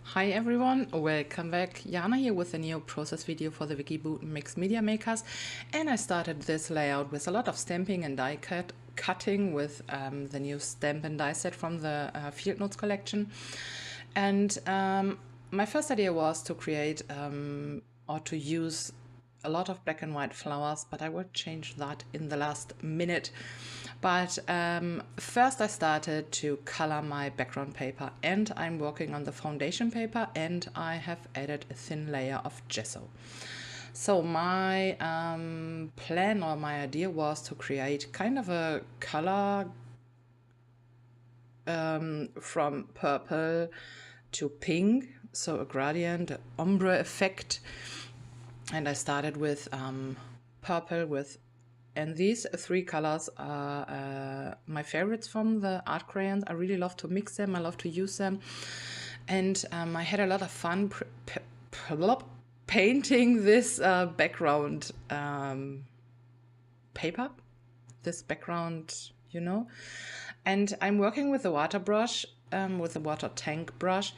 Hi everyone, welcome back. Jana here with a new process video for the VickiBoutin Mixed Media Makers, and I started this layout with a lot of stamping and die cutting with the new stamp and die set from the Field Notes collection. And my first idea was to create or to use a lot of black and white flowers, but I will change that in the last minute. But first I started to color my background paper, and I'm working on the foundation paper, and I have added a thin layer of gesso. So my plan or my idea was to create kind of a color from purple to pink, so a gradient, ombre effect. And I started with purple and these three colors are my favorites from the art crayons. I really love to mix them, I love to use them. And I had a lot of fun painting this background paper, this background, And I'm working with a water brush, with a water tank brush.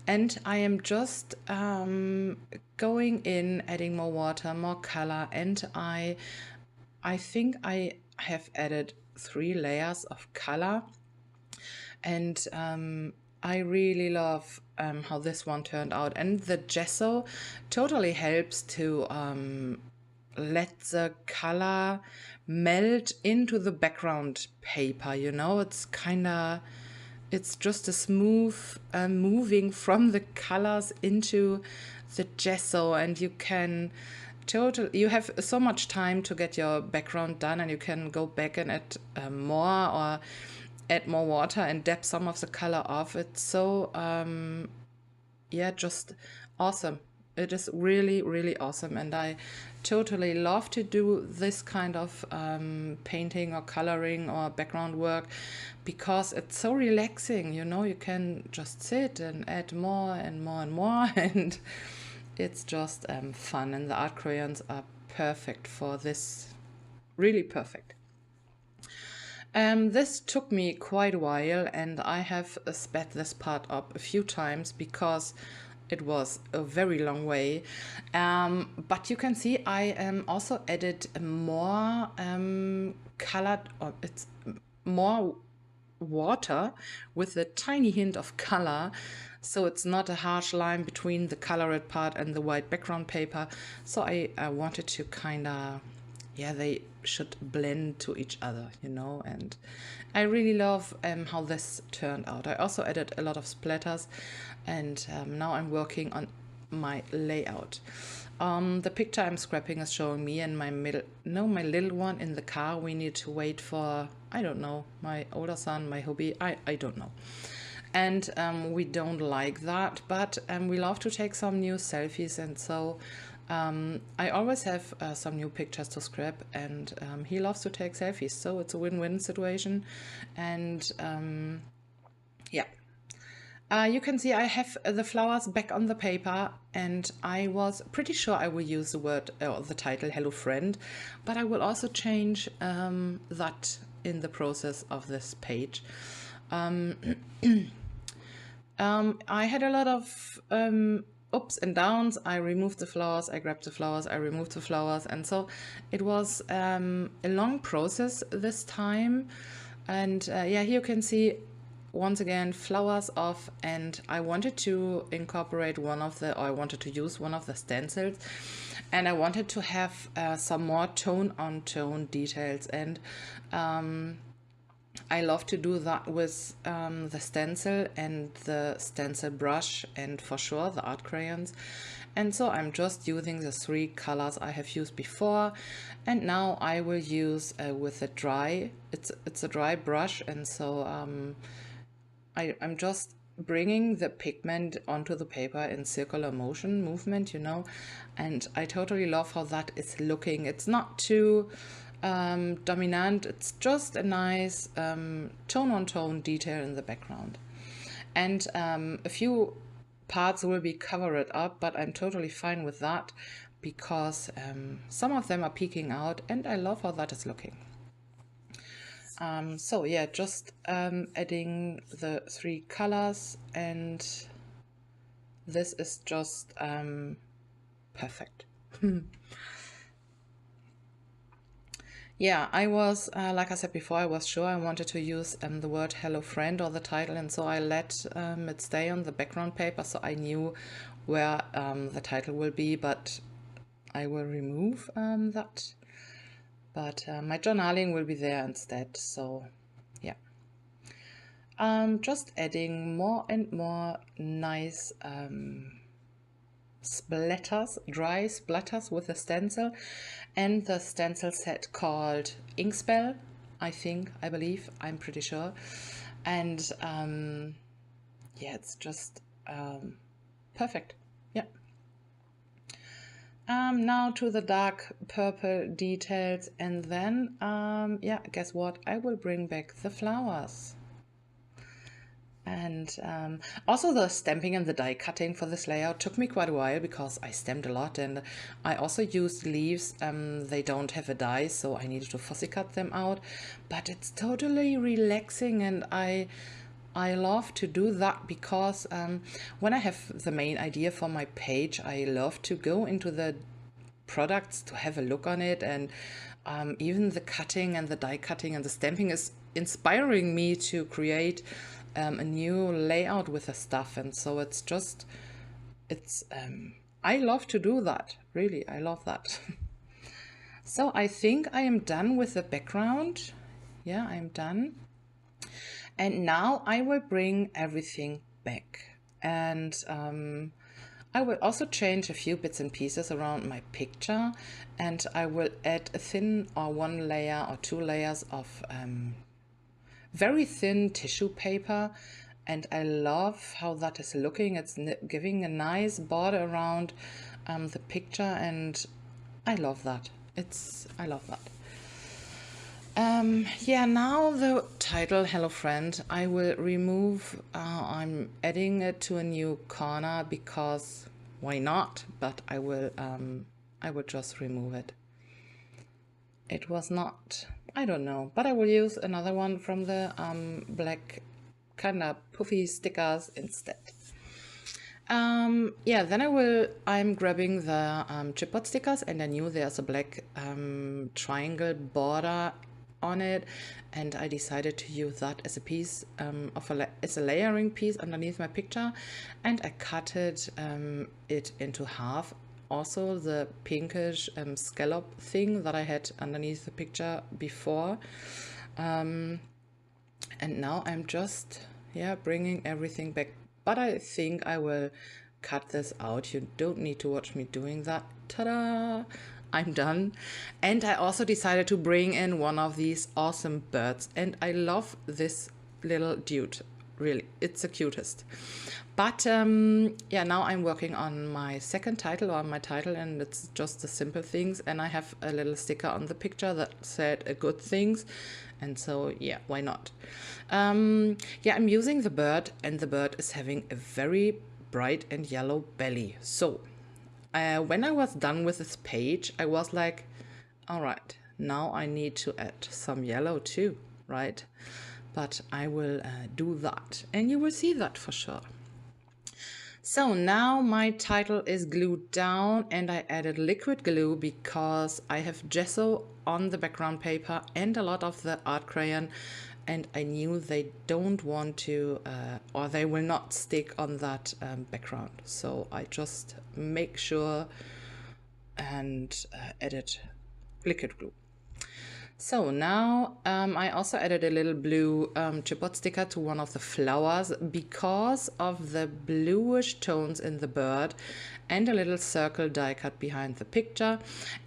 And I am just going in, adding more water, more color, and I think I have added 3 layers of color, and I really love how this one turned out. And the gesso totally helps to let the color melt into the background paper, it's just a smooth moving from the colors into the gesso, and you have so much time to get your background done, and you can go back and add more or add more water and dab some of the color off. It's so just awesome. It is really, really awesome, and I totally love to do this kind of painting or coloring or background work because it's so relaxing, you can just sit and add more and more and more and it's just fun, and the art crayons are perfect for this, really perfect. This took me quite a while, and I have sped this part up a few times because it was a very long way. But you can see I also added more colored, or it's more water with a tiny hint of color, so it's not a harsh line between the colored part and the white background paper. So I wanted to kind of, they should blend to each other, and I really love how this turned out. I also added a lot of splatters, and now I'm working on my layout. The picture I'm scrapping is showing me and my little one in the car. We need to wait for, I don't know, my older son, my hubby, I don't know. And we don't like that, but we love to take some new selfies, and so I always have some new pictures to scrap, and he loves to take selfies, so it's a win-win situation. And you can see I have the flowers back on the paper, and I was pretty sure I will use the word or the title Hello Friend, but I will also change that in the process of this page. I had a lot of ups and downs. I removed the flowers, I grabbed the flowers, I removed the flowers, and so it was a long process this time. And here you can see once again flowers off, and I wanted to incorporate I wanted to use one of the stencils, and I wanted to have some more tone on tone details, and I love to do that with the stencil and the stencil brush, and for sure the art crayons. And so I'm just using the 3 colors I have used before, and now I will use with a dry, it's a dry brush, and so I'm just bringing the pigment onto the paper in circular movement, and I totally love how that is looking. It's not too dominant, it's just a nice tone on tone detail in the background. And a few parts will be covered up, but I'm totally fine with that because some of them are peeking out, and I love how that is looking. So yeah, just adding the 3 colors, and This is just perfect. Yeah, I was, like I said before, I was sure I wanted to use the word hello friend or the title, and so I let it stay on the background paper so I knew where the title will be, but I will remove that. But my journaling will be there instead, so yeah. Just adding more and more nice splatters, dry splatters with a stencil, and the stencil set called Inkspell, I believe, I'm pretty sure. And yeah, it's just perfect. Yeah. Now to the dark purple details, and then yeah, guess what? I will bring back the flowers. And also the stamping and the die cutting for this layout took me quite a while because I stamped a lot, and I also used leaves. They don't have a die, so I needed to fussy cut them out, but it's totally relaxing, and I love to do that because when I have the main idea for my page, I love to go into the products to have a look on it, and even the cutting and the die cutting and the stamping is inspiring me to create a new layout with the stuff. And so it's just, it's I love to do that, really, I love that. So I think I am done with the background. Yeah, I'm done. And now I will bring everything back, and I will also change a few bits and pieces around my picture, and I will add a thin or one layer or two layers of very thin tissue paper, and I love how that is looking. It's giving a nice border around the picture, and I love that. I love that. Yeah, now the title, Hello Friend, I will remove, I'm adding it to a new corner because why not? But I will just remove it. It was not, I don't know, but I will use another one from the black kind of puffy stickers instead. Yeah, then I'm grabbing the chipboard stickers, and I knew there's a black triangle border on it, and I decided to use that as a piece as a layering piece underneath my picture, and I cut it into half. Also the pinkish scallop thing that I had underneath the picture before, and now I'm just bringing everything back. But I think I will cut this out. You don't need to watch me doing that. Ta-da! I'm done. And I also decided to bring in one of these awesome birds. And I love this little dude. Really, it's the cutest. But yeah, now I'm working on my second title, or my title, and it's just The Simple Things. And I have a little sticker on the picture that said good things. And so, yeah, why not? Yeah, I'm using the bird, and the bird is having a very bright and yellow belly. So when I was done with this page, I was like, all right, now I need to add some yellow too, right? But I will do that, and you will see that for sure. So now my title is glued down, and I added liquid glue because I have gesso on the background paper and a lot of the art crayon, and I knew they don't want to or they will not stick on that background. So I just make sure and added liquid glue. So now I also added a little blue chipboard sticker to one of the flowers because of the bluish tones in the bird, and a little circle die cut behind the picture.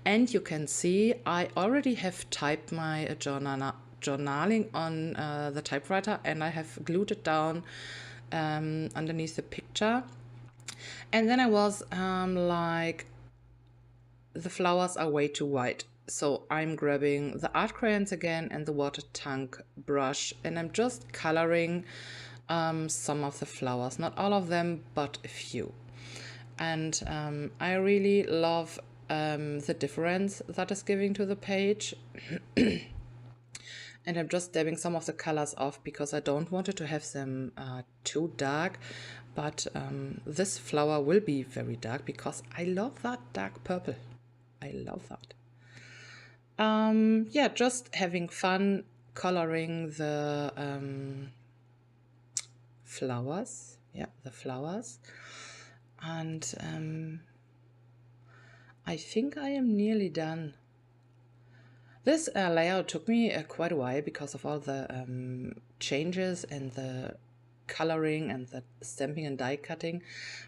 And you can see I already have typed my journaling on the typewriter, and I have glued it down underneath the picture. And then I was like, the flowers are way too white. So I'm grabbing the art crayons again and the water tank brush, and I'm just coloring some of the flowers, not all of them, but a few. And I really love the difference that is giving to the page. And I'm just dabbing some of the colors off because I don't want it to have them too dark. But this flower will be very dark because I love that dark purple. I love that. Yeah, just having fun coloring the flowers. Yeah, the flowers. And I think I am nearly done. This layout took me quite a while because of all the changes and the coloring and the stamping and die cutting.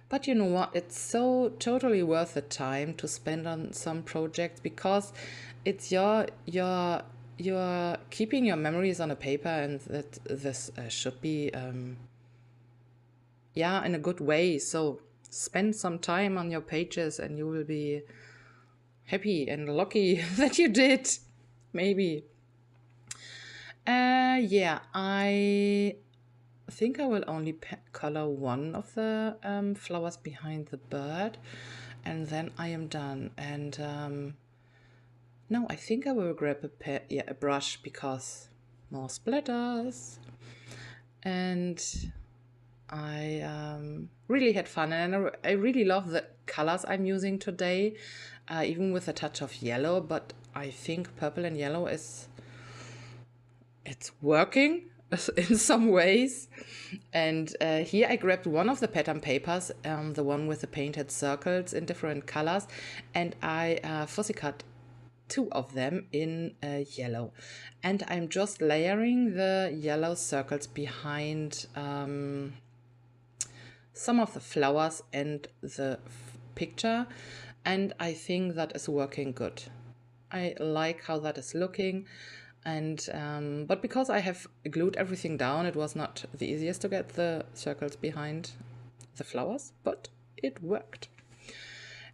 But you know what? It's so totally worth the time to spend on some projects because it's you're keeping your memories on a paper, and that this should be yeah, in a good way. So spend some time on your pages and you will be happy and lucky that you did. Maybe. Yeah, I think I will only color one of the flowers behind the bird, and then I am done. And no, I think I will grab a brush because more splatters. And I really had fun, and I really love the colors I'm using today, even with a touch of yellow. But I think purple and yellow it's working in some ways. And here I grabbed one of the pattern papers, the one with the painted circles in different colors, and I fussy cut 2 of them in yellow, and I'm just layering the yellow circles behind some of the flowers and the picture, and I think that is working good. I like how that is looking. And but because I have glued everything down, it was not the easiest to get the circles behind the flowers, but it worked.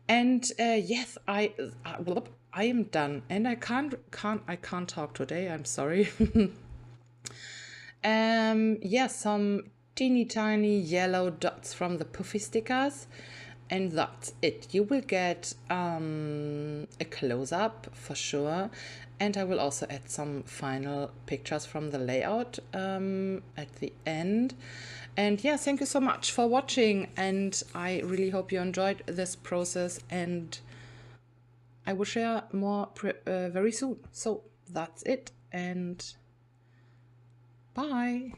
And yes, I am done, and I can't talk today. I'm sorry. Yeah, some teeny tiny yellow dots from the puffy stickers, and that's it. You will get a close-up for sure, and I will also add some final pictures from the layout at the end. And yeah, thank you so much for watching, and I really hope you enjoyed this process, and I will share more very soon. So that's it, and bye.